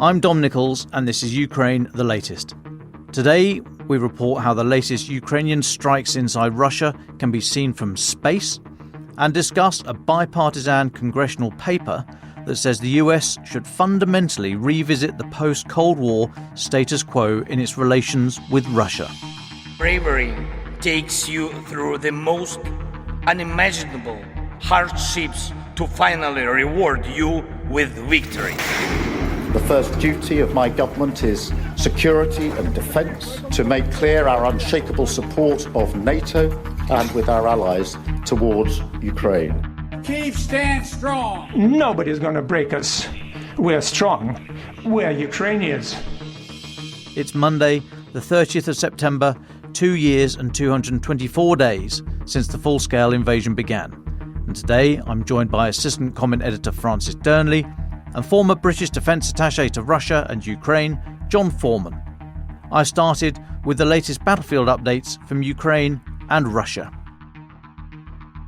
I'm Dom Nicholls, and this is Ukraine the Latest. Today, we report how the latest Ukrainian strikes inside Russia can be seen from space, and discuss a bipartisan congressional paper that says the US should fundamentally revisit the post-Cold War status quo in its relations with Russia. Bravery takes you through the most unimaginable hardships to finally reward you with victory. The first duty of my government is security and defence, to make clear our unshakable support of NATO and with our allies towards Ukraine. Kyiv stands strong. Nobody's going to break us. We're strong. We're Ukrainians. It's Monday, the 30th of September, 2 years and 224 days since the full-scale invasion began. And today I'm joined by Assistant Comment Editor Francis Dearnley and former British Defence Attaché to Russia and Ukraine, John Foreman. I started with the latest battlefield updates from Ukraine and Russia.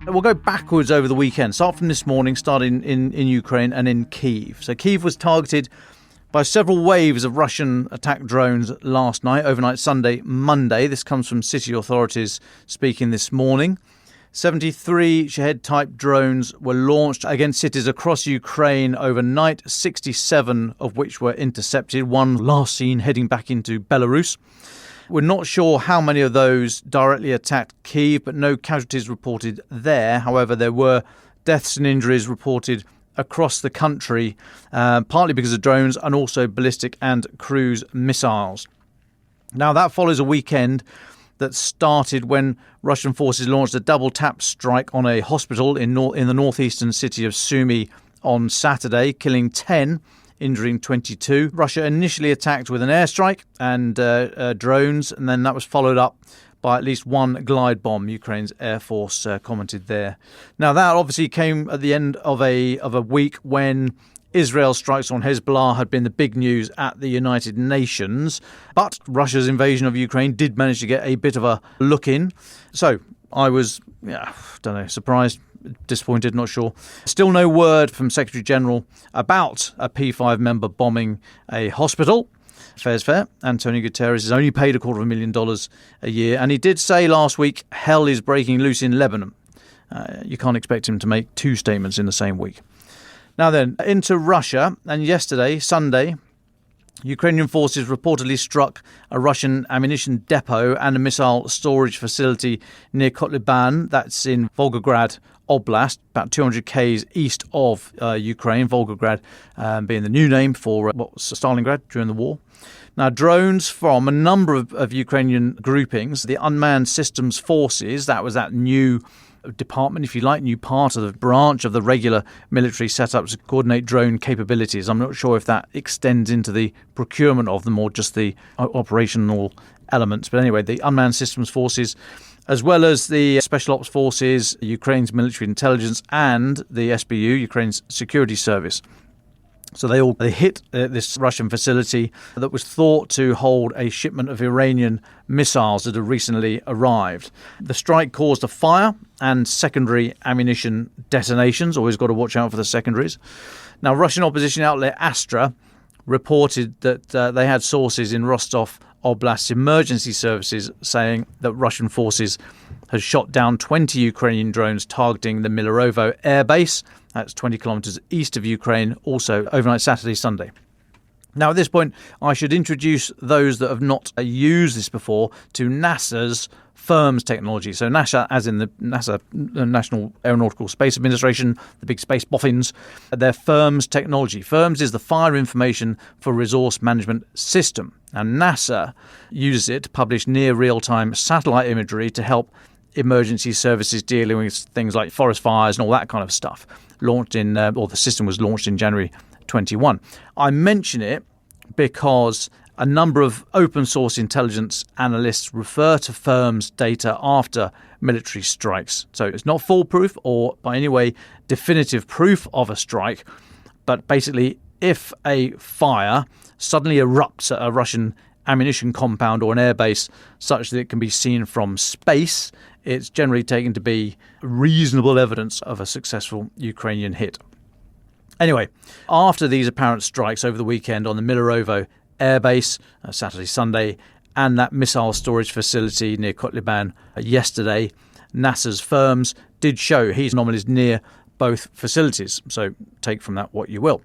We'll go backwards over the weekend. Start from this morning, starting in Ukraine and in Kyiv. So Kyiv was targeted by several waves of Russian attack drones last night, overnight Sunday, Monday. This comes from city authorities speaking this morning. 73 Shahed-type drones were launched against cities across Ukraine overnight, 67 of which were intercepted, one last seen heading back into Belarus. We're not sure how many of those directly attacked Kyiv, but no casualties reported there. However, there were deaths and injuries reported across the country, partly because of drones and also ballistic and cruise missiles. Now, that follows a weekend that started when Russian forces launched a double-tap strike on a hospital in the northeastern city of Sumy on Saturday, killing 10, injuring 22. Russia initially attacked with an airstrike and drones, and then that was followed up by at least one glide bomb, Ukraine's Air Force commented there. Now, that obviously came at the end of a week when Israel's strikes on Hezbollah had been the big news at the United Nations, but Russia's invasion of Ukraine did manage to get a bit of a look in. So I was, surprised, disappointed, not sure. Still no word from Secretary General about a P5 member bombing a hospital. Fair's fair. Antonio Guterres is only paid $250,000 a year, and he did say last week, hell is breaking loose in Lebanon. You can't expect him to make two statements in the same week. Now then, into Russia, and yesterday, Sunday, Ukrainian forces reportedly struck a Russian ammunition depot and a missile storage facility near Kotlebane, that's in Volgograd Oblast, about 200 k's east of Ukraine, Volgograd being the new name for what was Stalingrad during the war. Now, drones from a number of Ukrainian groupings, the Unmanned Systems Forces, that was that new department, if you like, new part of the branch of the regular military setup to coordinate drone capabilities. I'm not sure if that extends into the procurement of them or just the operational elements. But anyway, the Unmanned Systems Forces, as well as the Special Ops Forces, Ukraine's military intelligence, and the SBU, Ukraine's security service. So they hit this Russian facility that was thought to hold a shipment of Iranian missiles that had recently arrived. The strike caused a fire and secondary ammunition detonations. Always got to watch out for the secondaries. Now, Russian opposition outlet Astra reported that they had sources in Rostov Oblast's emergency services saying that Russian forces had shot down 20 Ukrainian drones targeting the Milarovo air base. That's 20 kilometres east of Ukraine, also overnight Saturday, Sunday. Now, at this point, I should introduce those that have not used this before to NASA's FIRMS technology. So NASA, as in the NASA National Aeronautical Space Administration, the big space boffins, their FIRMS technology. FIRMS is the Fire Information for Resource Management System. And NASA uses it to publish near real-time satellite imagery to help emergency services dealing with things like forest fires and all that kind of stuff. The system was launched in January 21. I mention it because a number of open source intelligence analysts refer to FIRMS data after military strikes. So it's not foolproof or by any way definitive proof of a strike, but basically if a fire suddenly erupts at a Russian ammunition compound or an airbase such that it can be seen from space, it's generally taken to be reasonable evidence of a successful Ukrainian hit. Anyway, after these apparent strikes over the weekend on the Milarovo airbase, Saturday, Sunday, and that missile storage facility near Kotlebane yesterday, NASA's firms did show heat anomalies near both facilities. So take from that what you will.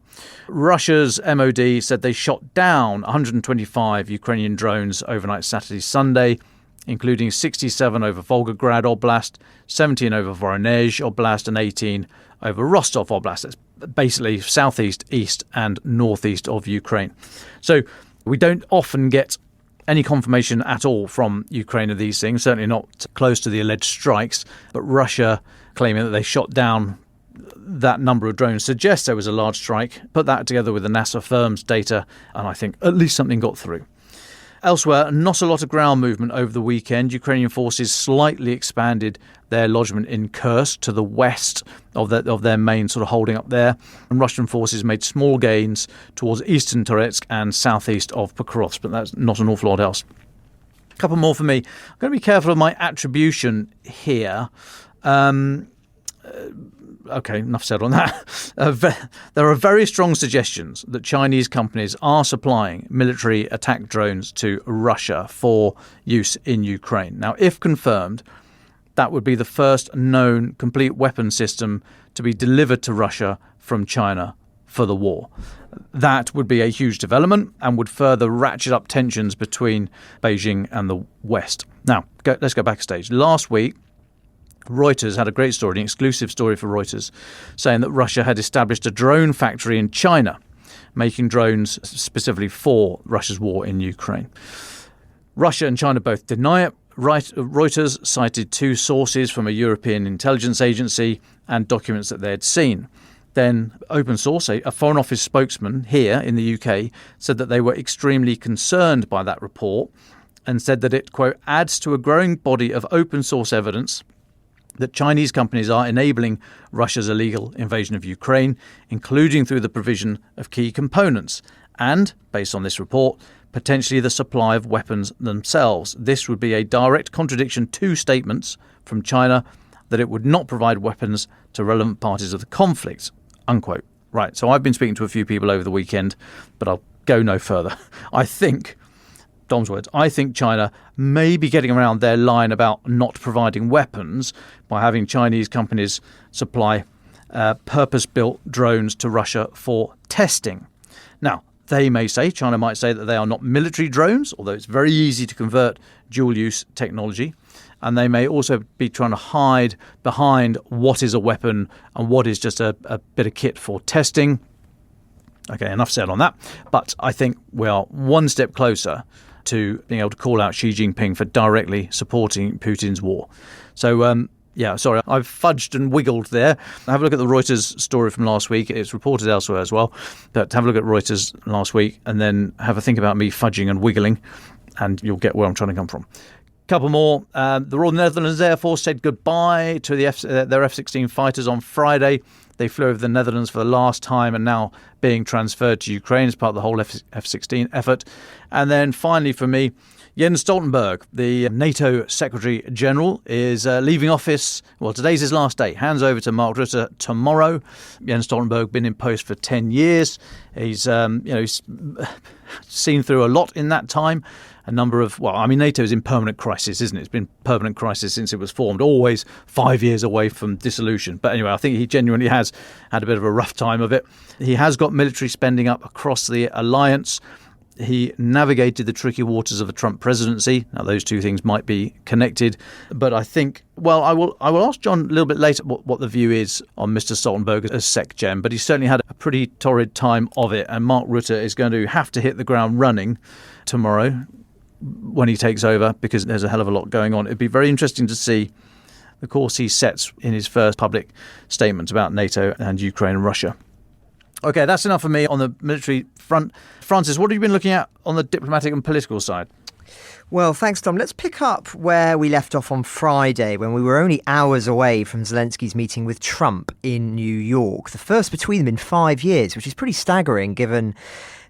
Russia's MOD said they shot down 125 Ukrainian drones overnight Saturday, Sunday, including 67 over Volgograd Oblast, 17 over Voronezh Oblast, and 18 over Rostov Oblast. That's basically southeast, east, and northeast of Ukraine. So we don't often get any confirmation at all from Ukraine of these things, certainly not close to the alleged strikes, but Russia claiming that they shot down that number of drones suggests there was a large strike. Put that together with the NASA firm's data, and I think at least something got through. Elsewhere, not a lot of ground movement over the weekend. Ukrainian forces slightly expanded their lodgement in Kursk to the west of their main sort of holding up there. And Russian forces made small gains towards eastern Toretsk and southeast of Pokrovsk, but that's not an awful lot else. A couple more for me. I'm going to be careful of my attribution here. Okay, enough said on that. There are very strong suggestions that Chinese companies are supplying military attack drones to Russia for use in Ukraine. Now, if confirmed, that would be the first known complete weapon system to be delivered to Russia from China for the war. That would be a huge development and would further ratchet up tensions between Beijing and the West. Now, let's go backstage. Last week, Reuters had a great story, an exclusive story for Reuters, saying that Russia had established a drone factory in China, making drones specifically for Russia's war in Ukraine. Russia and China both deny it. Reuters cited two sources from a European intelligence agency and documents that they had seen. Then Open Source, a Foreign Office spokesman here in the UK, said that they were extremely concerned by that report and said that it, quote, adds to a growing body of open source evidence that Chinese companies are enabling Russia's illegal invasion of Ukraine, including through the provision of key components, and, based on this report, potentially the supply of weapons themselves. This would be a direct contradiction to statements from China that it would not provide weapons to relevant parties of the conflict, unquote. Right, so I've been speaking to a few people over the weekend, but I'll go no further. I think China may be getting around their line about not providing weapons by having Chinese companies supply purpose-built drones to Russia for testing. Now, China might say that they are not military drones, although it's very easy to convert dual-use technology. And they may also be trying to hide behind what is a weapon and what is just a bit of kit for testing. Okay, enough said on that. But I think we are one step closer to being able to call out Xi Jinping for directly supporting Putin's war. So, sorry, I've fudged and wiggled there. Have a look at the Reuters story from last week. It's reported elsewhere as well. But have a look at Reuters last week and then have a think about me fudging and wiggling, and you'll get where I'm trying to come from. Couple more. The Royal Netherlands Air Force said goodbye to their F-16 fighters on Friday. They flew over the Netherlands for the last time and now being transferred to Ukraine as part of the whole F-16 effort. And then finally for me, Jens Stoltenberg, the NATO Secretary General, is leaving office. Well, today's his last day. Hands over to Mark Rutte tomorrow. Jens Stoltenberg been in post for 10 years. He's seen through a lot in that time. A number of, NATO is in permanent crisis, isn't it? It's been permanent crisis since it was formed, always 5 years away from dissolution. But anyway, I think he genuinely has had a bit of a rough time of it. He has got military spending up across the alliance. He navigated the tricky waters of the Trump presidency. Now, those two things might be connected. But I think, I will ask John a little bit later what the view is on Mr. Stoltenberg as SecGen. But he certainly had a pretty torrid time of it. And Mark Rutte is going to have to hit the ground running tomorrow when he takes over, because there's a hell of a lot going on. It'd be very interesting to see the course he sets in his first public statements about NATO and Ukraine and Russia. Okay, that's enough for me on the military front. Francis, what have you been looking at on the diplomatic and political side? Well, thanks, Tom. Let's pick up where we left off on Friday, when we were only hours away from Zelensky's meeting with Trump in New York. The first between them in 5 years, which is pretty staggering given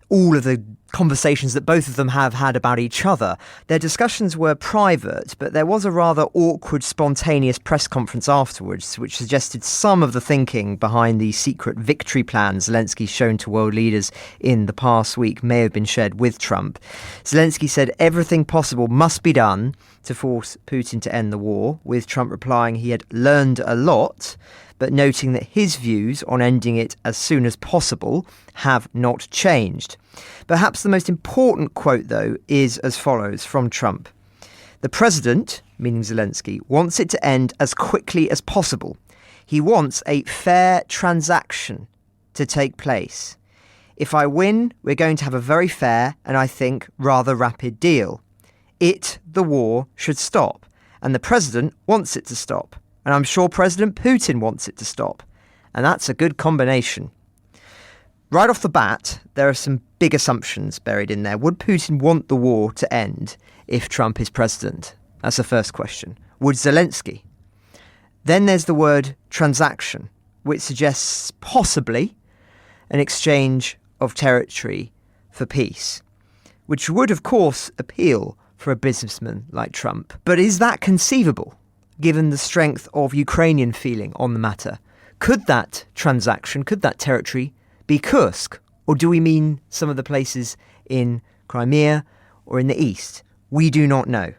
all of the conversations that both of them have had about each other. Their discussions were private, but there was a rather awkward, spontaneous press conference afterwards, which suggested some of the thinking behind the secret victory plan Zelensky's shown to world leaders in the past week may have been shared with Trump. Zelensky said everything possible must be done to force Putin to end the war, with Trump replying he had learned a lot, but noting that his views on ending it as soon as possible have not changed. Perhaps the most important quote, though, is as follows from Trump. The president, meaning Zelensky, wants it to end as quickly as possible. He wants a fair transaction to take place. If I win, we're going to have a very fair and, I think, rather rapid deal. The war, should stop, and the president wants it to stop. And I'm sure President Putin wants it to stop. And that's a good combination. Right off the bat, there are some big assumptions buried in there. Would Putin want the war to end if Trump is president? That's the first question. Would Zelensky? Then there's the word transaction, which suggests possibly an exchange of territory for peace, which would, of course, appeal for a businessman like Trump. But is that conceivable, given the strength of Ukrainian feeling on the matter? Could that transaction, could that territory be Kursk? Or do we mean some of the places in Crimea or in the east? We do not know.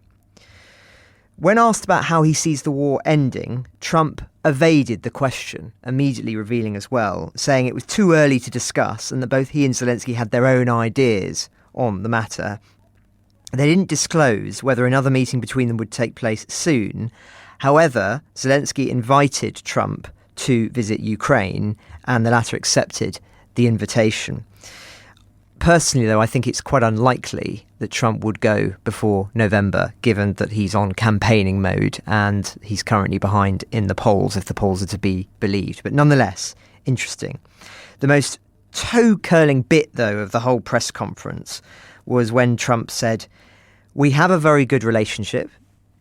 When asked about how he sees the war ending, Trump evaded the question, immediately revealing as well, saying it was too early to discuss and that both he and Zelensky had their own ideas on the matter. They didn't disclose whether another meeting between them would take place soon. However, Zelensky invited Trump to visit Ukraine, and the latter accepted the invitation. Personally, though, I think it's quite unlikely that Trump would go before November, given that he's on campaigning mode and he's currently behind in the polls, if the polls are to be believed. But nonetheless, interesting. The most toe-curling bit, though, of the whole press conference was when Trump said, "We have a very good relationship,"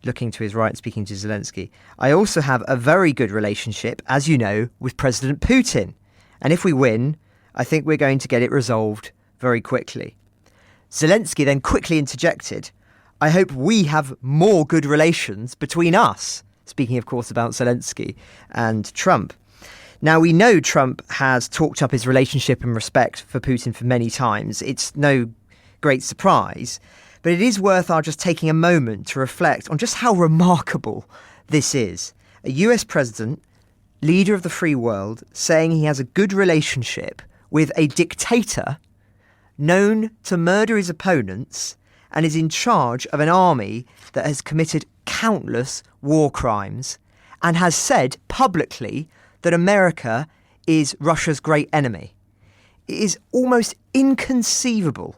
looking to his right, speaking to Zelensky. "I also have a very good relationship, as you know, with President Putin. And if we win, I think we're going to get it resolved very quickly." Zelensky then quickly interjected, "I hope we have more good relations between us," speaking, of course, about Zelensky and Trump. Now, we know Trump has talked up his relationship and respect for Putin for many times. It's no great surprise, but it is worth our just taking a moment to reflect on just how remarkable this is. A US president, leader of the free world, saying he has a good relationship with a dictator known to murder his opponents and is in charge of an army that has committed countless war crimes and has said publicly that America is Russia's great enemy. It is almost inconceivable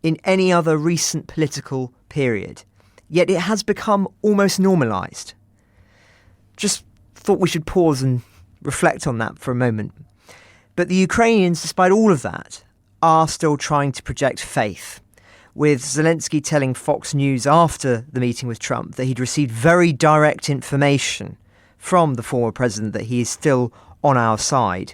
in any other recent political period, yet it has become almost normalised. Just thought we should pause and reflect on that for a moment. But the Ukrainians, despite all of that, are still trying to project faith, with Zelensky telling Fox News after the meeting with Trump that he'd received very direct information from the former president that he is still on our side.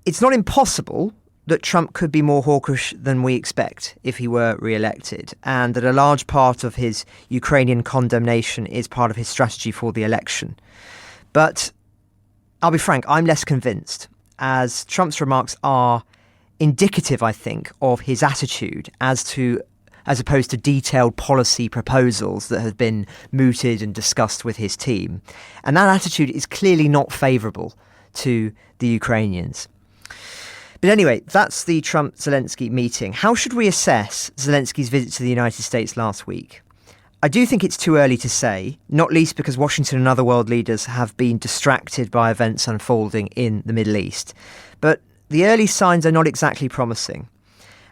It's not impossible that Trump could be more hawkish than we expect if he were re-elected, and that a large part of his Ukrainian condemnation is part of his strategy for the election. But I'll be frank, I'm less convinced, as Trump's remarks are indicative, I think, of his attitude as opposed to detailed policy proposals that have been mooted and discussed with his team. And that attitude is clearly not favourable to the Ukrainians. But anyway, that's the Trump-Zelensky meeting. How should we assess Zelensky's visit to the United States last week? I do think it's too early to say, not least because Washington and other world leaders have been distracted by events unfolding in the Middle East. But the early signs are not exactly promising.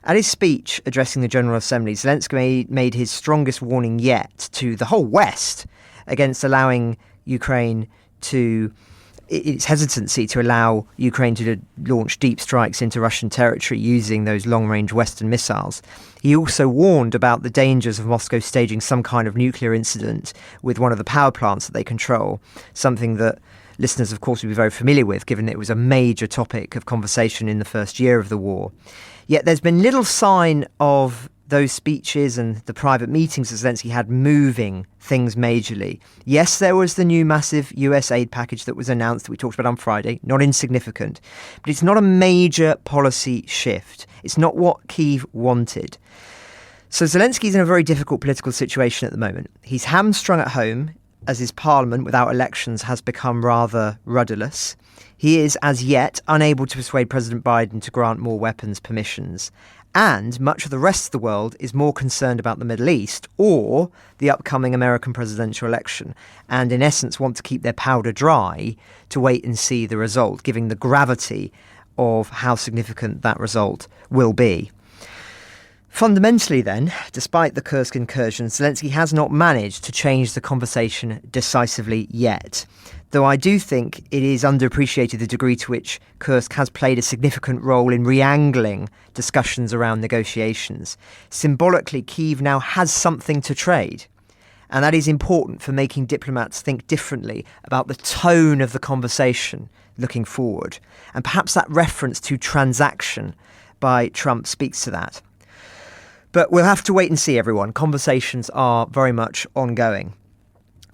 At his speech addressing the General Assembly, Zelensky made his strongest warning yet to the whole West against allowing Ukraine to its hesitancy to allow Ukraine to launch deep strikes into Russian territory using those long-range Western missiles. He also warned about the dangers of Moscow staging some kind of nuclear incident with one of the power plants that they control, something that listeners, of course, will be very familiar with, given it was a major topic of conversation in the first year of the war. Yet there's been little sign of those speeches and the private meetings that Zelensky had moving things majorly. Yes, there was the new massive US aid package that was announced that we talked about on Friday, not insignificant, but it's not a major policy shift. It's not what Kyiv wanted. So Zelensky's in a very difficult political situation at the moment. He's hamstrung at home as his parliament without elections has become rather rudderless. He is as yet unable to persuade President Biden to grant more weapons permissions. And much of the rest of the world is more concerned about the Middle East or the upcoming American presidential election, and in essence want to keep their powder dry to wait and see the result, given the gravity of how significant that result will be. Fundamentally then, despite the Kursk incursion, Zelensky has not managed to change the conversation decisively yet. Though I do think it is underappreciated the degree to which Kursk has played a significant role in re-angling discussions around negotiations. Symbolically, Kyiv now has something to trade. And that is important for making diplomats think differently about the tone of the conversation looking forward. And perhaps that reference to transaction by Trump speaks to that. But we'll have to wait and see, everyone. Conversations are very much ongoing.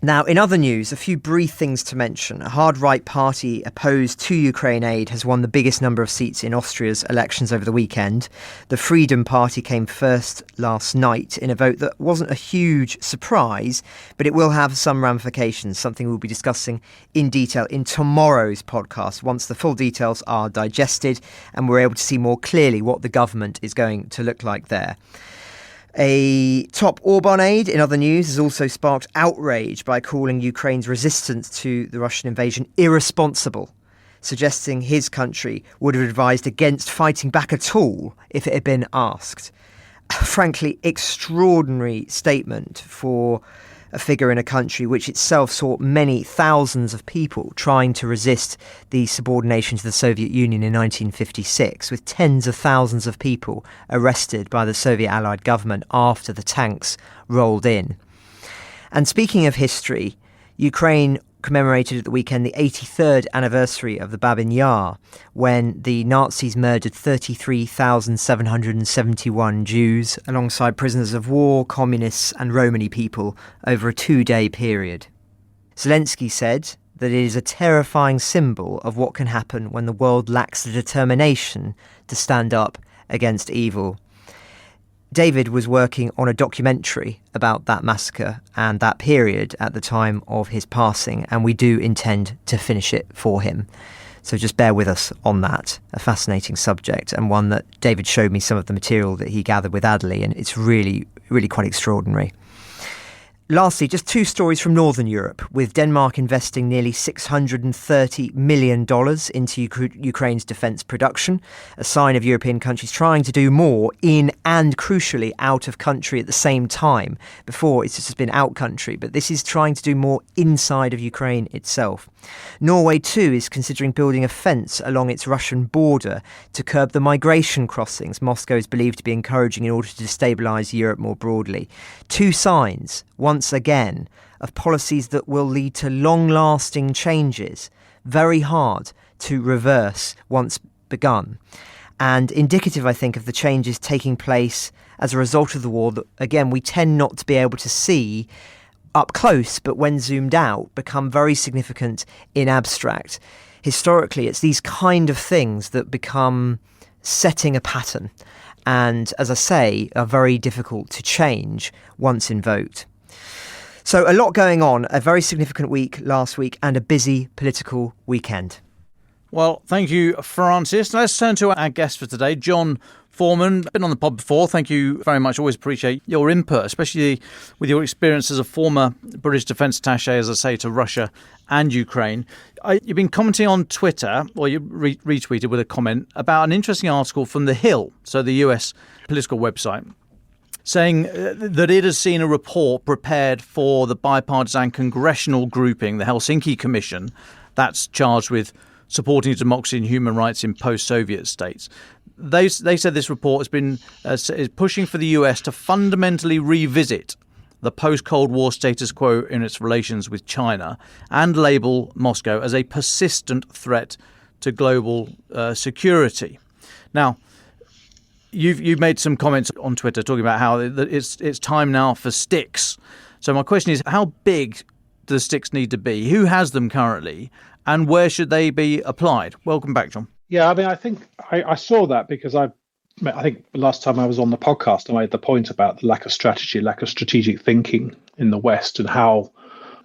Now, in other news, a few brief things to mention. A hard-right party opposed to Ukraine aid has won the biggest number of seats in Austria's elections over the weekend. The Freedom Party came first last night in a vote that wasn't a huge surprise, but it will have some ramifications, something we'll be discussing in detail in tomorrow's podcast, once the full details are digested and we're able to see more clearly what the government is going to look like there. A top Orban aide, in other news, has also sparked outrage by calling Ukraine's resistance to the Russian invasion irresponsible, suggesting his country would have advised against fighting back at all if it had been asked. A frankly extraordinary statement for a figure in a country which itself saw many thousands of people trying to resist the subordination to the Soviet Union in 1956, with tens of thousands of people arrested by the Soviet Allied government after the tanks rolled in. And speaking of history, Ukraine commemorated at the weekend the 83rd anniversary of the Babin Yar, when the Nazis murdered 33,771 Jews alongside prisoners of war, communists and Romani people over a 2-day period. Zelensky said that it is a terrifying symbol of what can happen when the world lacks the determination to stand up against evil. David was working on a documentary about that massacre and that period at the time of his passing, and we do intend to finish it for him. So just bear with us on that. A fascinating subject, and one that David showed me some of the material that he gathered with Attaché, and it's really, really quite extraordinary. Lastly, just 2 stories from Northern Europe, with Denmark investing nearly $630 million into Ukraine's defence production, a sign of European countries trying to do more in and, crucially, out of country at the same time. Before, it's just been out country, but this is trying to do more inside of Ukraine itself. Norway, too, is considering building a fence along its Russian border to curb the migration crossings Moscow is believed to be encouraging in order to destabilise Europe more broadly. 2 signs, once again, of policies that will lead to long-lasting changes, very hard to reverse once begun, and indicative, I think, of the changes taking place as a result of the war that, again, we tend not to be able to see up close, but when zoomed out, become very significant in abstract. Historically, it's these kind of things that become setting a pattern, and, as I say, are very difficult to change once invoked. So a lot going on, a very significant week last week and a busy political weekend. Well, thank you, Francis. Now let's turn to our guest for today, John Foreman. Been on the pod before. Thank you very much. Always appreciate your input, especially with your experience as a former British Defence Attaché, as I say, to Russia and Ukraine. You've been commenting on Twitter, or you retweeted with a comment about an interesting article from The Hill, so the US political website, saying that it has seen a report prepared for the bipartisan congressional grouping, the Helsinki Commission, that's charged with supporting democracy and human rights in post-Soviet states. They said this report has been is pushing for the US to fundamentally revisit the post-Cold War status quo in its relations with China and label Moscow as a persistent threat to global security. Now, you've made some comments on Twitter talking about how it's time now for sticks. So my question is, how big do the sticks need to be? Who has them currently? And where should they be applied? Welcome back, John. Yeah, I mean, I think I saw that because I think the last time I was on the podcast, I made the point about the lack of strategy, lack of strategic thinking in the West, and how,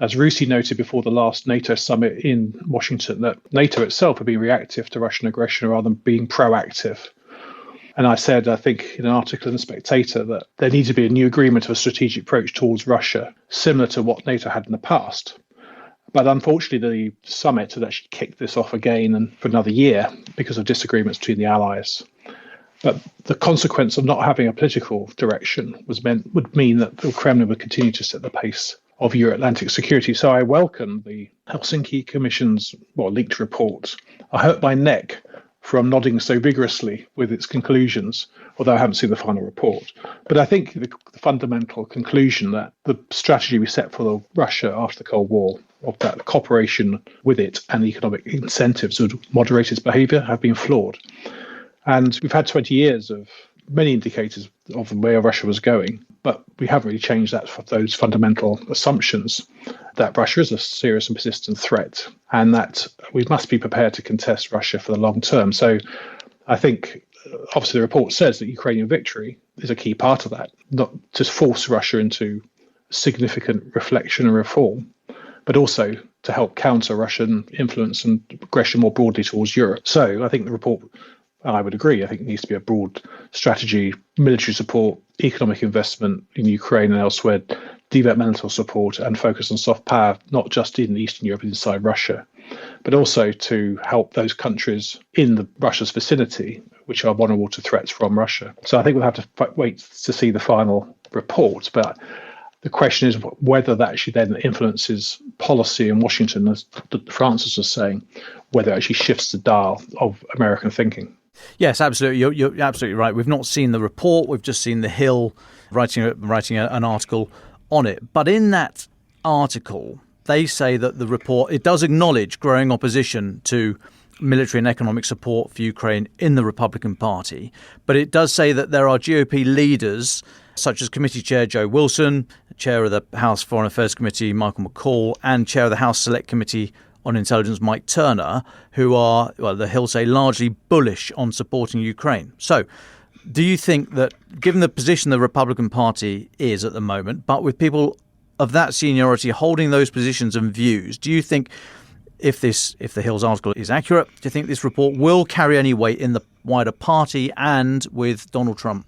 as Rusi noted before the last NATO summit in Washington, that NATO itself had been reactive to Russian aggression rather than being proactive. And I said, I think in an article in The Spectator, that there needs to be a new agreement of a strategic approach towards Russia, similar to what NATO had in the past. But unfortunately, the summit had actually kicked this off again and for another year because of disagreements between the allies. But the consequence of not having a political direction would mean that the Kremlin would continue to set the pace of Euro-Atlantic security. So I welcome the Helsinki Commission's leaked report. I hurt my neck from nodding so vigorously with its conclusions, although I haven't seen the final report. But I think the fundamental conclusion that the strategy we set for Russia after the Cold War, of that cooperation with it and economic incentives would moderate its behaviour, have been flawed. And we've had 20 years of many indicators of where Russia was going, but we haven't really changed those fundamental assumptions that Russia is a serious and persistent threat, and that we must be prepared to contest Russia for the long term. So I think, obviously, the report says that Ukrainian victory is a key part of that, not to force Russia into significant reflection and reform, but also to help counter Russian influence and aggression more broadly towards Europe. So I think the report, I would agree, I think it needs to be a broad strategy, military support, economic investment in Ukraine and elsewhere, developmental support, and focus on soft power, not just in Eastern Europe, inside Russia, but also to help those countries in Russia's vicinity, which are vulnerable to threats from Russia. So I think we'll have to wait to see the final report, but the question is whether that actually then influences policy in Washington, as the Francis was saying, whether it actually shifts the dial of American thinking. Yes, absolutely. You're absolutely right. We've not seen the report. We've just seen The Hill writing an article on it. But in that article, they say that the report, it does acknowledge growing opposition to military and economic support for Ukraine in the Republican Party. But it does say that there are GOP leaders, such as Committee Chair Joe Wilson, Chair of the House Foreign Affairs Committee Michael McCaul, and Chair of the House Select Committee on Intelligence Mike Turner, who are, the Hill say, largely bullish on supporting Ukraine. So do you think that, given the position the Republican Party is at the moment, but with people of that seniority holding those positions and views, do you think if the Hill's article is accurate, do you think this report will carry any weight in the wider party and with Donald Trump?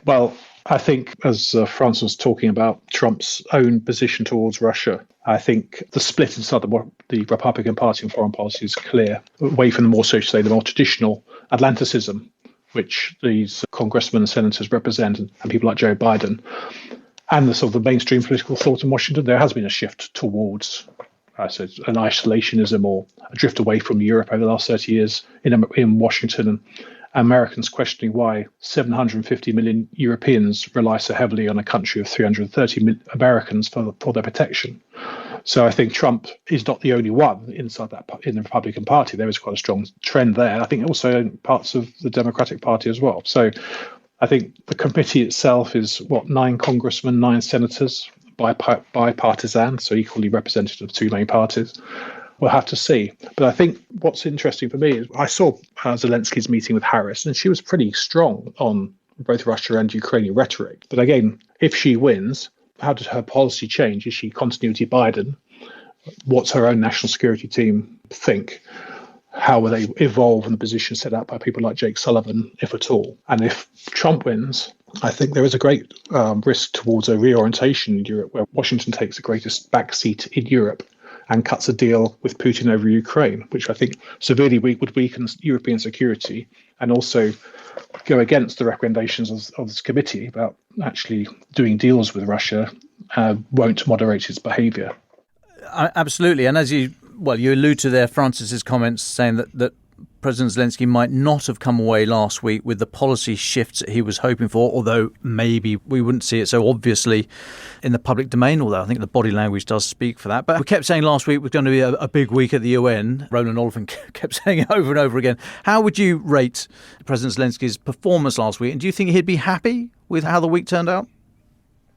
Well, I think, as Francis was talking about Trump's own position towards Russia, I think the split inside the Republican Party on foreign policy is clear, away from the more traditional Atlanticism, which these congressmen and senators represent, and people like Joe Biden, and the mainstream political thought in Washington. There has been a shift towards an isolationism or a drift away from Europe over the last 30 years in Washington, and Americans questioning why 750 million Europeans rely so heavily on a country of 330 Americans for their protection. So I think Trump is not the only one inside that in the Republican Party. There is quite a strong trend there. I think also in parts of the Democratic Party as well. So I think the committee itself is 9 congressmen, 9 senators, bipartisan, so equally representative of 2 main parties. We'll have to see. But I think what's interesting for me is I saw Zelensky's meeting with Harris, and she was pretty strong on both Russia and Ukrainian rhetoric. But again, if she wins, how does her policy change? Is she continuity Biden? What's her own national security team think? How will they evolve in the position set out by people like Jake Sullivan, if at all? And if Trump wins, I think there is a great risk towards a reorientation in Europe, where Washington takes the greatest backseat in Europe and cuts a deal with Putin over Ukraine, which I think severely would weaken European security and also go against the recommendations of this committee about actually doing deals with Russia won't moderate its behaviour. Absolutely. And as you allude to there, Francis's comments saying that President Zelensky might not have come away last week with the policy shifts that he was hoping for, although maybe we wouldn't see it so obviously in the public domain, although I think the body language does speak for that. But we kept saying last week was going to be a big week at the UN. Roland Oliphant kept saying it over and over again. How would you rate President Zelensky's performance last week? And do you think he'd be happy with how the week turned out?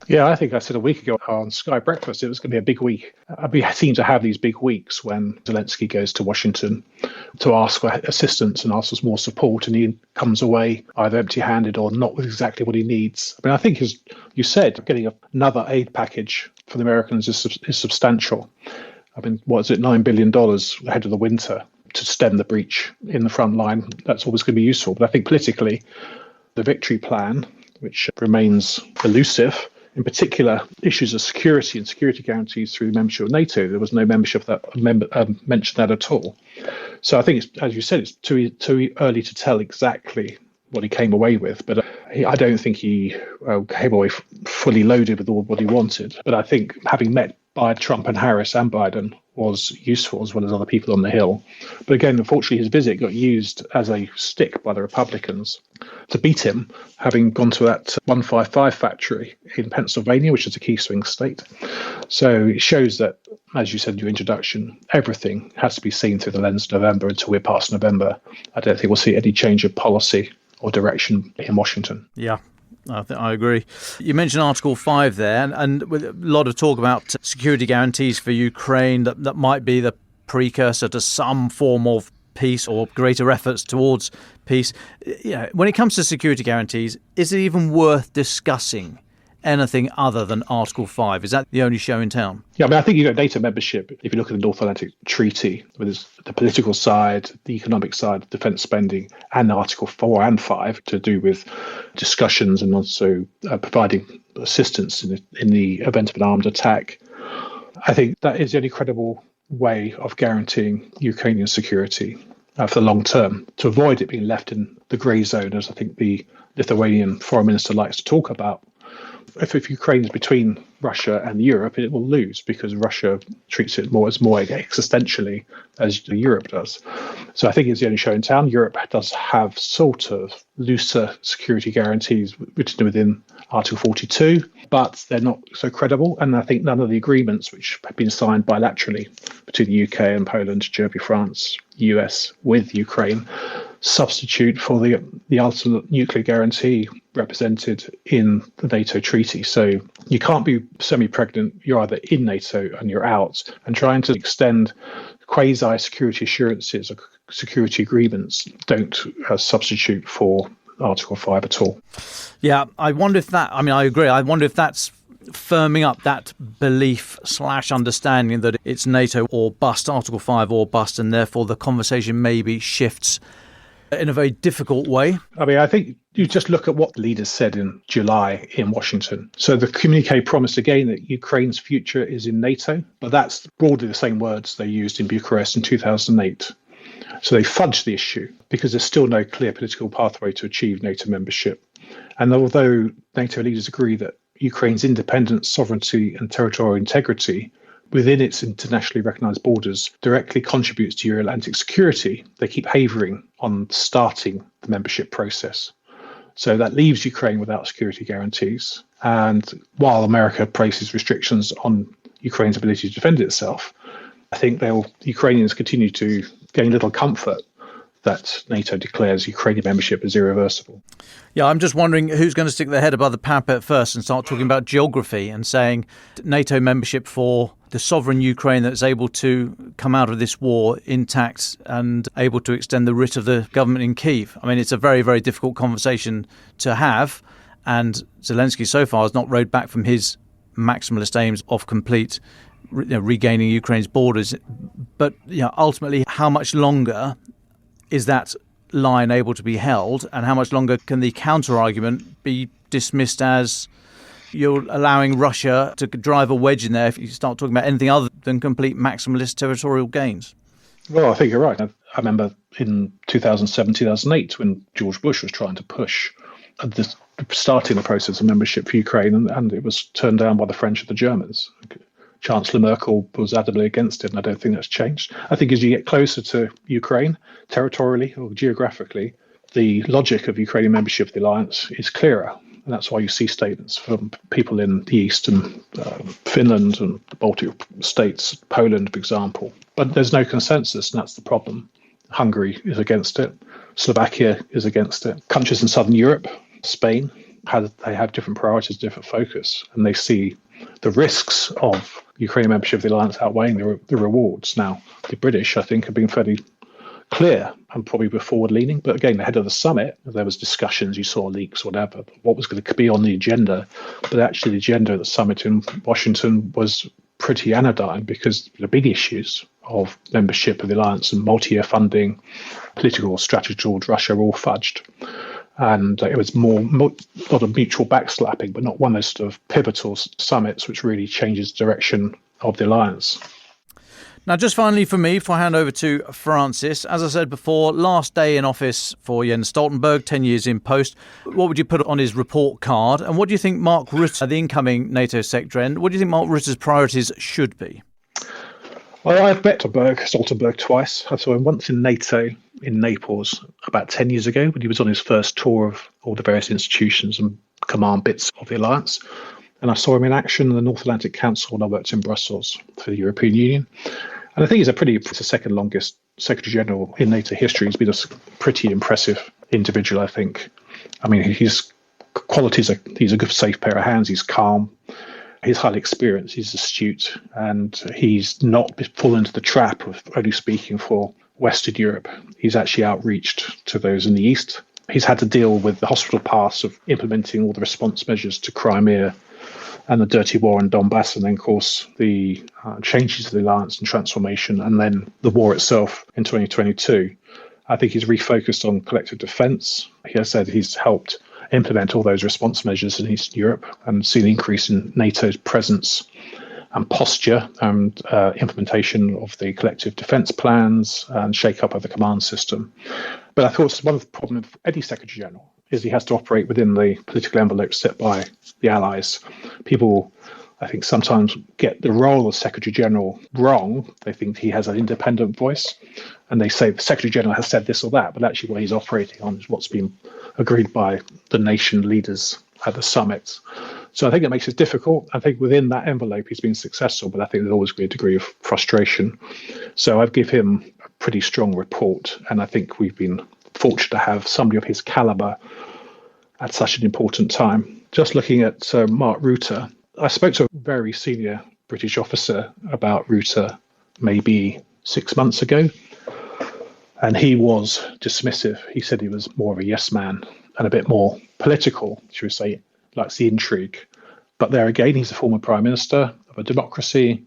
Yeah, I think I said a week ago on Sky Breakfast it was going to be a big week. We seem to have these big weeks when Zelensky goes to Washington to ask for assistance and asks for more support, and he comes away either empty-handed or not with exactly what he needs. I mean, I think, as you said, getting another aid package for the Americans is substantial. I mean, what is it, $9 billion ahead of the winter to stem the breach in the front line? That's always going to be useful. But I think politically, the victory plan, which remains elusive, in particular, issues of security and security guarantees through membership of NATO. There was no membership that mentioned that at all. So I think, as you said, it's too early to tell exactly what he came away with. But I don't think he came away fully loaded with all what he wanted. But I think having met by Trump and Harris and Biden was useful, as well as other people on the Hill. But again, unfortunately, his visit got used as a stick by the Republicans to beat him, having gone to that 155 factory in Pennsylvania, which is a key swing state. So it shows that, as you said in your introduction, everything has to be seen through the lens of November. Until we're past November, I don't think we'll see any change of policy or direction in Washington. Yeah. I agree. You mentioned Article 5 there, and with a lot of talk about security guarantees for Ukraine that might be the precursor to some form of peace or greater efforts towards peace. When it comes to security guarantees, is it even worth discussing anything other than Article 5? Is that the only show in town? Yeah, I mean, I think you've got NATO membership. If you look at the North Atlantic Treaty, with the political side, the economic side, defence spending, and Article 4 and 5 to do with discussions and also providing assistance in the event of an armed attack. I think that is the only credible way of guaranteeing Ukrainian security for the long term, to avoid it being left in the grey zone, as I think the Lithuanian foreign minister likes to talk about. If Ukraine is between Russia and Europe, it will lose because Russia treats it more existentially as Europe does. So I think it's the only show in town. Europe does have sort of looser security guarantees written within Article 42, but they're not so credible. And I think none of the agreements which have been signed bilaterally between the UK and Poland, Germany, France, US with Ukraine substitute for the ultimate nuclear guarantee represented in the NATO treaty. So you can't be semi-pregnant. You're either in NATO and you're out, and trying to extend quasi-security assurances or security agreements don't substitute for Article 5 at all. Yeah, I wonder if that, I agree. I wonder if that's firming up that belief / understanding that it's NATO or bust, Article 5 or bust, and therefore the conversation maybe shifts in a very difficult way. I mean, I think you just look at what leaders said in July in Washington. So the communique promised again that Ukraine's future is in NATO, but that's broadly the same words they used in Bucharest in 2008. So they fudged the issue because there's still no clear political pathway to achieve NATO membership. And although NATO leaders agree that Ukraine's independence, sovereignty and territorial integrity within its internationally recognised borders directly contributes to Euro-Atlantic security, they keep havering on starting the membership process. So that leaves Ukraine without security guarantees. And while America places restrictions on Ukraine's ability to defend itself, I think Ukrainians continue to gain little comfort that NATO declares Ukrainian membership as irreversible. Yeah, I'm just wondering who's going to stick their head above the parapet first and start talking about geography and saying NATO membership for the sovereign Ukraine that's able to come out of this war intact and able to extend the writ of the government in Kyiv. I mean, it's a very, very difficult conversation to have. And Zelensky so far has not rowed back from his maximalist aims of complete regaining Ukraine's borders. But ultimately, how much longer is that line able to be held, and how much longer can the counter-argument be dismissed as you're allowing Russia to drive a wedge in there if you start talking about anything other than complete maximalist territorial gains? Well, I think you're right. I remember in 2007, 2008, when George Bush was trying to push starting the process of membership for Ukraine, and it was turned down by the French and the Germans. Chancellor Merkel was adamantly against it, and I don't think that's changed. I think as you get closer to Ukraine, territorially or geographically, the logic of Ukrainian membership of the alliance is clearer. And that's why you see statements from people in the East and Finland and the Baltic states, Poland, for example. But there's no consensus, and that's the problem. Hungary is against it. Slovakia is against it. Countries in Southern Europe, Spain, they have different priorities, different focus, and they see the risks of Ukrainian membership of the alliance outweighing the rewards. Now, the British, I think, have been fairly clear and probably were forward-leaning. But again, ahead of the summit, there was discussions, you saw leaks, whatever, what was going to be on the agenda. But actually, the agenda at the summit in Washington was pretty anodyne because the big issues of membership of the alliance and multi-year funding, political strategy towards Russia are all fudged. And it was more lot of mutual backslapping, but not one of those sort of pivotal summits which really changes the direction of the alliance. Now, just finally for me, before I hand over to Francis, as I said before, last day in office for Jens Stoltenberg, 10 years in post. What would you put on his report card? And what do you think Mark Rutte, the incoming NATO Secretary, what do you think Mark Rutte's priorities should be? Well, I've met Stoltenberg twice. I saw him once in NATO in Naples about 10 years ago when he was on his first tour of all the various institutions and command bits of the alliance. And I saw him in action in the North Atlantic Council when I worked in Brussels for the European Union. And I think he's the second longest Secretary General in NATO history. He's been a pretty impressive individual, I think. I mean, his qualities are he's a good, safe pair of hands. He's calm. He's highly experienced. He's astute. And he's not fallen into the trap of only speaking for Western Europe. He's actually outreached to those in the East. He's had to deal with the hospital pass of implementing all the response measures to Crimea and the dirty war in Donbass, and then, of course, the changes to the alliance and transformation, and then the war itself in 2022. I think he's refocused on collective defence. He has said he's helped implement all those response measures in Eastern Europe and seen an increase in NATO's presence and posture and implementation of the collective defence plans and shake-up of the command system. But I thought one of the problems of any Secretary General is he has to operate within the political envelope set by the Allies. People, I think, sometimes get the role of Secretary General wrong. They think he has an independent voice, and they say the Secretary General has said this or that, but actually what he's operating on is what's been agreed by the nation leaders at the summit. So I think it makes it difficult. I think within that envelope he's been successful, but I think there's always going to be a degree of frustration. So I'd give him a pretty strong report, and I think we've been fortunate to have somebody of his caliber at such an important time. Just looking at Mark Rutte, I spoke to a very senior British officer about Rutte maybe 6 months ago, and he was dismissive. He said he was more of a yes man and a bit more political, should we say, likes the intrigue. But there again, he's a former prime minister of a democracy.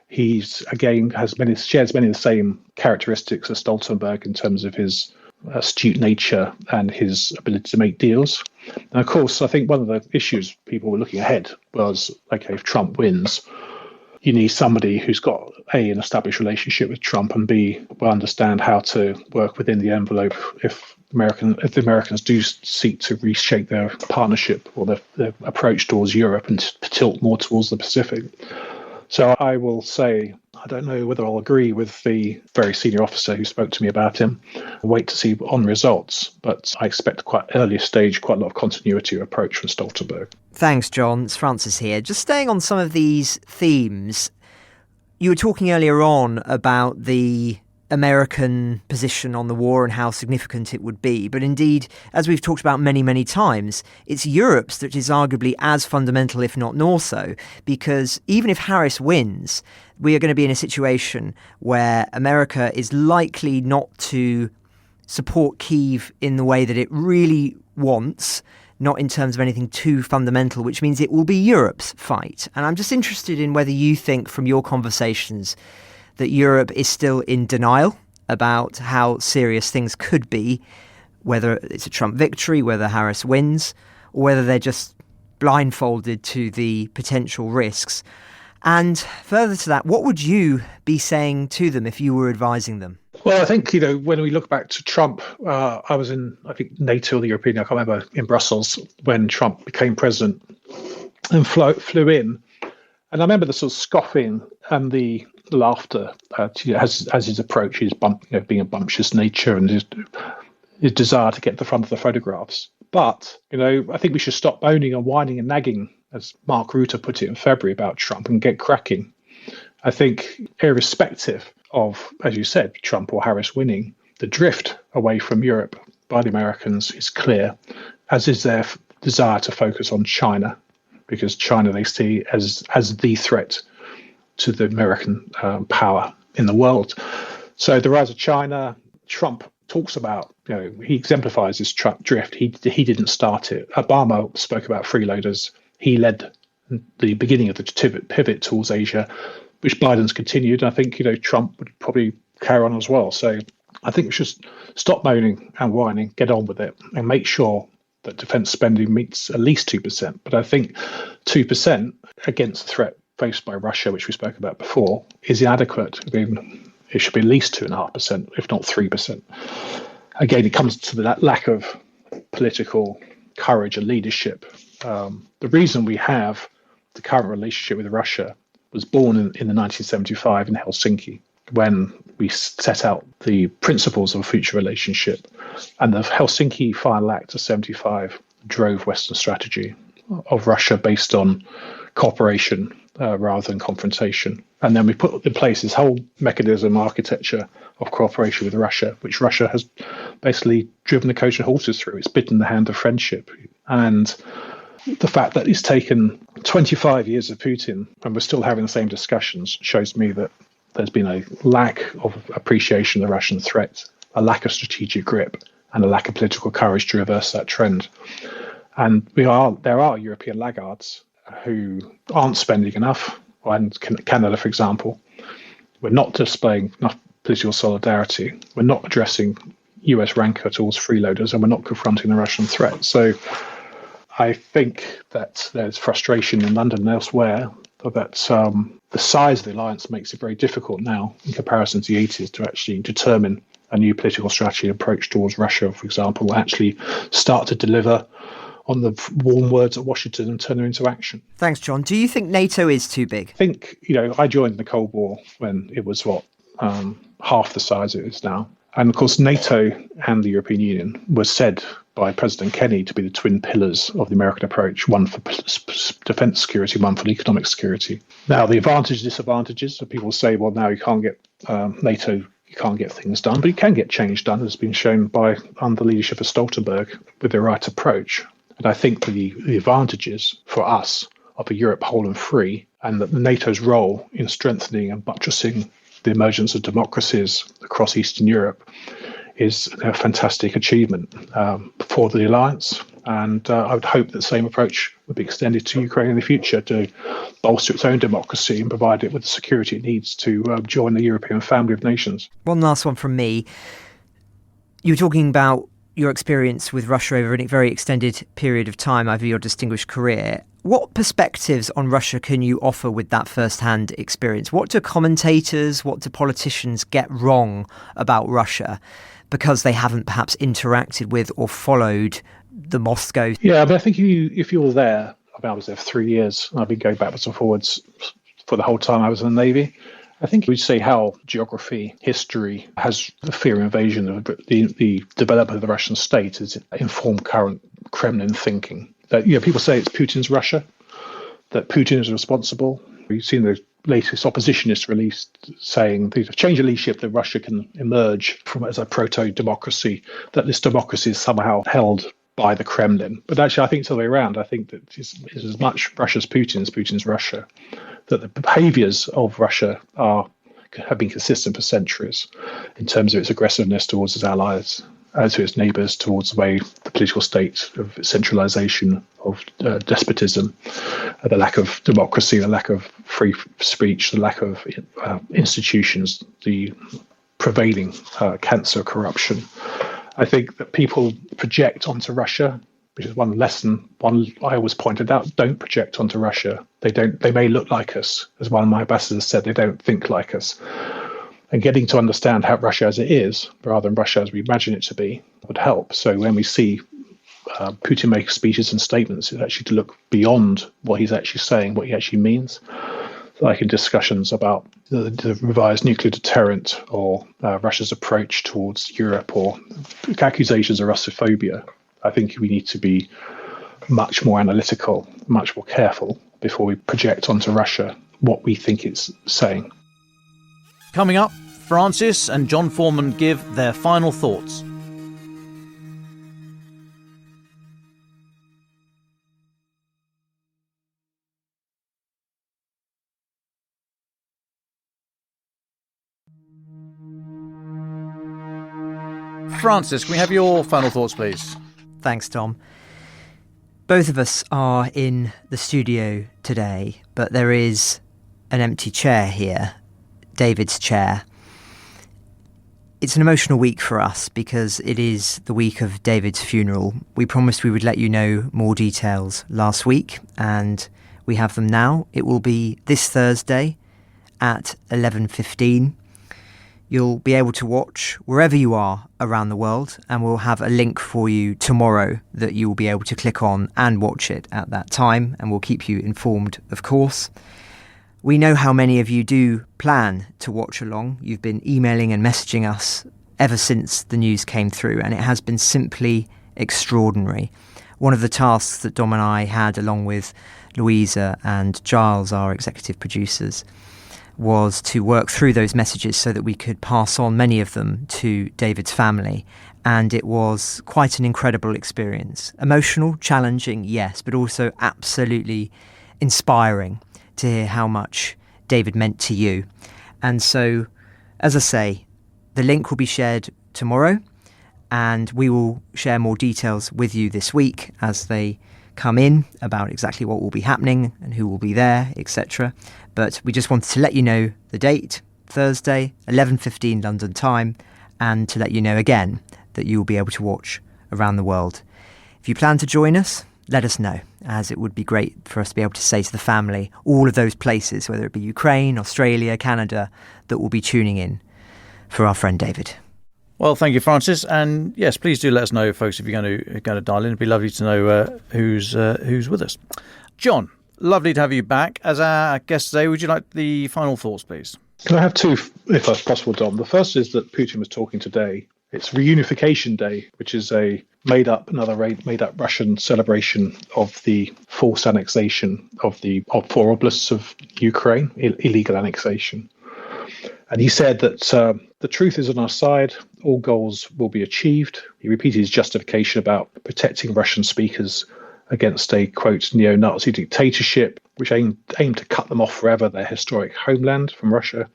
He's again shares many of the same characteristics as Stoltenberg in terms of his astute nature and his ability to make deals. And of course, I think one of the issues people were looking ahead was, okay, if Trump wins, you need somebody who's got A, an established relationship with Trump, and B, will understand how to work within the envelope if the Americans do seek to reshape their partnership or their approach towards Europe and to tilt more towards the Pacific. So I will say, I don't know whether I'll agree with the very senior officer who spoke to me about him. I'll wait to see on results, but I expect quite early stage, quite a lot of continuity of approach from Stoltenberg. Thanks, John. It's Francis here. Just staying on some of these themes, you were talking earlier on about the American position on the war and how significant it would be. But indeed, as we've talked about many, many times, it's Europe's that is arguably as fundamental, if not more so, because even if Harris wins, we are going to be in a situation where America is likely not to support Kyiv in the way that it really wants, not in terms of anything too fundamental, which means it will be Europe's fight. And I'm just interested in whether you think from your conversations that Europe is still in denial about how serious things could be, whether it's a Trump victory, whether Harris wins, or whether they're just blindfolded to the potential risks. And further to that, what would you be saying to them if you were advising them? Well, I think, when we look back to Trump, I was in, I think, NATO or the European, I can't remember, in Brussels when Trump became president and flew in. And I remember the sort of scoffing and the laughter as his approach, being a bumptious nature and his desire to get to the front of the photographs. But, I think we should stop moaning and whining and nagging, as Mark Rutte put it in February about Trump, and get cracking. I think irrespective of, as you said, Trump or Harris winning, the drift away from Europe by the Americans is clear, as is their desire to focus on China, because China they see as the threat to the American power in the world. So the rise of China, Trump talks about, he exemplifies this drift. He didn't start it. Obama spoke about freeloaders. He led the beginning of the pivot towards Asia, which Biden's continued. I think, Trump would probably carry on as well. So I think we should stop moaning and whining, get on with it, and make sure that defence spending meets at least 2%. But I think 2% against the threat faced by Russia, which we spoke about before, is inadequate. It should be at least 2.5%, if not 3%. Again, it comes to that lack of political courage and leadership. The reason we have the current relationship with Russia was born in 1975 in Helsinki, when we set out the principles of a future relationship. And the Helsinki Final Act of 75 drove Western strategy of Russia based on cooperation rather than confrontation. And then we put in place this whole mechanism, architecture of cooperation with Russia, which Russia has basically driven the coach and horses through. It's bitten the hand of friendship. And the fact that it's taken 25 years of Putin and we're still having the same discussions shows me that there's been a lack of appreciation of the Russian threat, a lack of strategic grip, and a lack of political courage to reverse that trend. And there are European laggards who aren't spending enough. And Canada, for example, we're not displaying enough political solidarity. We're not addressing US rancor towards freeloaders, and we're not confronting the Russian threat. So I think that there's frustration in London and elsewhere that the size of the alliance makes it very difficult now, in comparison to the 80s, to actually determine a new political strategy approach towards Russia, for example, actually start to deliver on the warm words at Washington and turn them into action. Thanks, John. Do you think NATO is too big? I think, I joined the Cold War when it was half the size it is now. And of course, NATO and the European Union were said by President Kennedy to be the twin pillars of the American approach, one for defence security, one for economic security. Now, the advantages, disadvantages, so people say, well, now you can't get NATO, you can't get things done, but you can get change done, as has been shown under the leadership of Stoltenberg with the right approach. And I think the advantages for us of a Europe whole and free, and that NATO's role in strengthening and buttressing the emergence of democracies across Eastern Europe is a fantastic achievement for the alliance. And I would hope that the same approach would be extended to Ukraine in the future to bolster its own democracy and provide it with the security it needs to join the European family of nations. One last one from me. You were talking about your experience with Russia over a very extended period of time over your distinguished career. What perspectives on Russia can you offer with that first-hand experience? What do commentators, what do politicians get wrong about Russia because they haven't perhaps interacted with or followed the Moscow? Yeah, but I think if you're there, I was there for 3 years, and I've been going backwards and forwards for the whole time I was in the Navy. I think we'd say how geography, history has the fear of invasion of the development of the Russian state has informed current Kremlin thinking. That people say it's Putin's Russia, that Putin is responsible. We've seen the latest oppositionist release saying the change of leadership that Russia can emerge from as a proto-democracy, that this democracy is somehow held by the Kremlin. But actually, I think it's the other way around. I think that it's as much Russia's Putin's Russia, that the behaviours of Russia have been consistent for centuries in terms of its aggressiveness towards its allies, to its neighbours, towards the way the political state of centralisation, of despotism, the lack of democracy, the lack of free speech, the lack of institutions, the prevailing cancer of corruption. I think that people project onto Russia, which is one I always pointed out, don't project onto Russia. They may look like us. As one of my ambassadors said, they don't think like us. And getting to understand how Russia as it is, rather than Russia as we imagine it to be, would help. So when we see Putin makes speeches and statements is actually to look beyond what he's actually saying, what he actually means. Like in discussions about the revised nuclear deterrent or Russia's approach towards Europe or accusations of Russophobia, I think we need to be much more analytical, much more careful before we project onto Russia what we think it's saying. Coming up, Francis and John Foreman give their final thoughts. Francis, can we have your final thoughts, please? Thanks, Tom. Both of us are in the studio today, but there is an empty chair here, David's chair. It's an emotional week for us because it is the week of David's funeral. We promised we would let you know more details last week, and we have them now. It will be this Thursday at 11:15. You'll be able to watch wherever you are around the world, and we'll have a link for you tomorrow that you will be able to click on and watch it at that time, and we'll keep you informed, of course. We know how many of you do plan to watch along. You've been emailing and messaging us ever since the news came through, and it has been simply extraordinary. One of the tasks that Dom and I had, along with Louisa and Giles, our executive producers, was to work through those messages so that we could pass on many of them to David's family. And it was quite an incredible experience. Emotional, challenging, yes, but also absolutely inspiring to hear how much David meant to you. And so, as I say, the link will be shared tomorrow, and we will share more details with you this week as they come in about exactly what will be happening and who will be there, etc. But we just wanted to let you know the date, Thursday, 11:15 London time, and to let you know again that you will be able to watch around the world. If you plan to join us, let us know, as it would be great for us to be able to say to the family all of those places, whether it be Ukraine, Australia, Canada, that will be tuning in for our friend David. Well, thank you, Francis. And yes, please do let us know, folks, if you're going to dial in. It'd be lovely to know who's with us. John, lovely to have you back as our guest today. Would you like the final thoughts, please? Can I have two, if that's possible, Dom? The first is that Putin was talking today. It's Reunification Day, which is a made-up Russian celebration of the forced annexation of 4 oblasts of Ukraine, illegal annexation. And he said that the truth is on our side, all goals will be achieved. He repeated his justification about protecting Russian speakers against a, quote, neo-Nazi dictatorship, which aimed to cut them off forever, their historic homeland from Russia.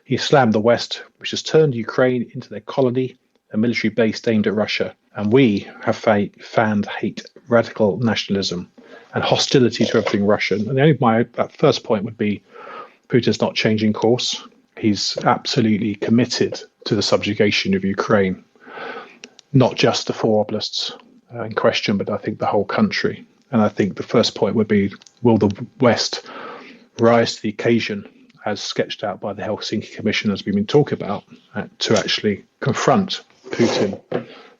He slammed the West, which has turned Ukraine into their colony, a military base aimed at Russia. And we have fanned hate, radical nationalism, and hostility to everything Russian. And that first point would be Putin's not changing course. He's absolutely committed to the subjugation of Ukraine, not just the 4 oblasts in question, but I think the whole country. And I think the first point would be, will the West rise to the occasion, as sketched out by the Helsinki Commission, as we've been talking about, to actually confront Putin,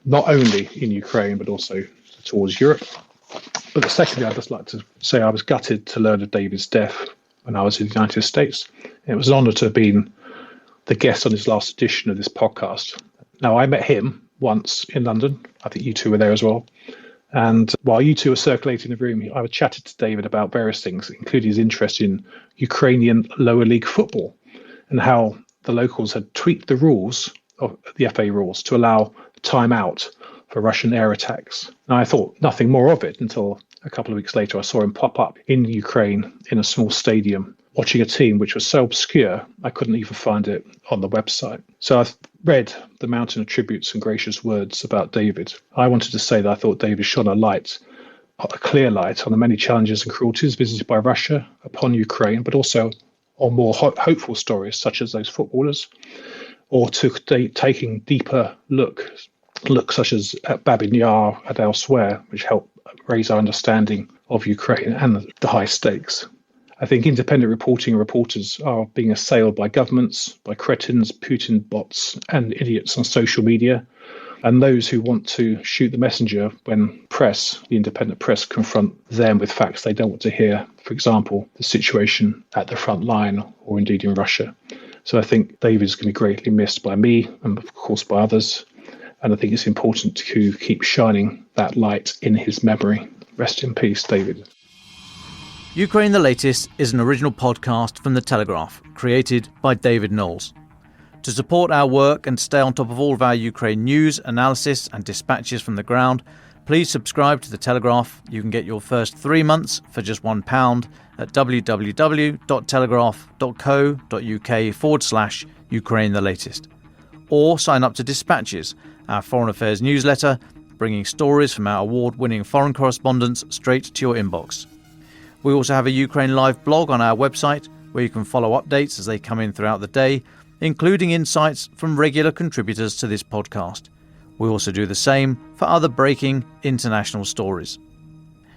not only in Ukraine, but also towards Europe. But secondly, I'd just like to say I was gutted to learn of David's death when I was in the United States. It was an honour to have been the guest on his last edition of this podcast. Now, I met him once in London. I think you two were there as well. And while you two were circulating the room, I chatted to David about various things, including his interest in Ukrainian lower league football and how the locals had tweaked the rules of the FA rules to allow time out for Russian air attacks. And I thought nothing more of it until a couple of weeks later I saw him pop up in Ukraine in a small stadium watching a team which was so obscure I couldn't even find it on the website. So I read the mountain of tributes and gracious words about David. I wanted to say that I thought David shone a clear light on the many challenges and cruelties visited by Russia upon Ukraine, but also on more hopeful stories such as those footballers, or to taking deeper looks such as at Babin Yar and elsewhere, which help raise our understanding of Ukraine and the high stakes. I think independent reporting and reporters are being assailed by governments, by cretins, Putin bots and idiots on social media. And those who want to shoot the messenger when the independent press, confront them with facts they don't want to hear, for example, the situation at the front line or indeed in Russia. So I think David is going to be greatly missed by me and, of course, by others. And I think it's important to keep shining that light in his memory. Rest in peace, David. Ukraine the Latest is an original podcast from The Telegraph, created by David Nicholls. To support our work and stay on top of all of our Ukraine news, analysis and dispatches from the ground, please subscribe to The Telegraph. You can get your first 3 months for just £1 at www.telegraph.co.uk/Ukraine the Latest. Or sign up to Dispatches, our foreign affairs newsletter, bringing stories from our award-winning foreign correspondents straight to your inbox. We also have a Ukraine Live blog on our website where you can follow updates as they come in throughout the day, including insights from regular contributors to this podcast. We also do the same for other breaking international stories.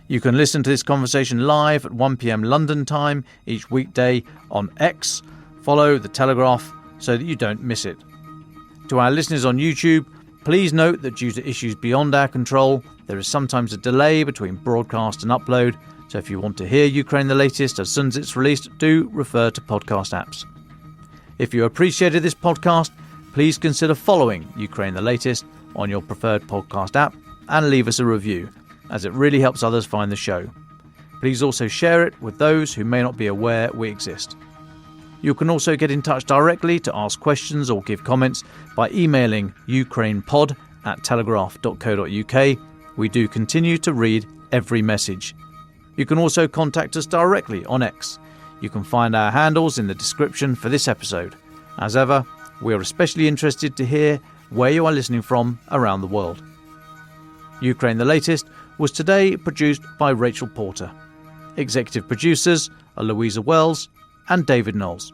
You can listen to this conversation live at 1 p.m. London time each weekday on X. Follow The Telegraph so that you don't miss it. To our listeners on YouTube, please note that due to issues beyond our control, there is sometimes a delay between broadcast and upload, so if you want to hear Ukraine the Latest as soon as it's released, do refer to podcast apps. If you appreciated this podcast, please consider following Ukraine the Latest on your preferred podcast app and leave us a review, as it really helps others find the show. Please also share it with those who may not be aware we exist. You can also get in touch directly to ask questions or give comments by emailing ukrainepod@telegraph.co.uk. We do continue to read every message. You can also contact us directly on X. You can find our handles in the description for this episode. As ever, we are especially interested to hear where you are listening from around the world. Ukraine the Latest was today produced by Rachel Porter. Executive producers are Louisa Wells and David Nicholls.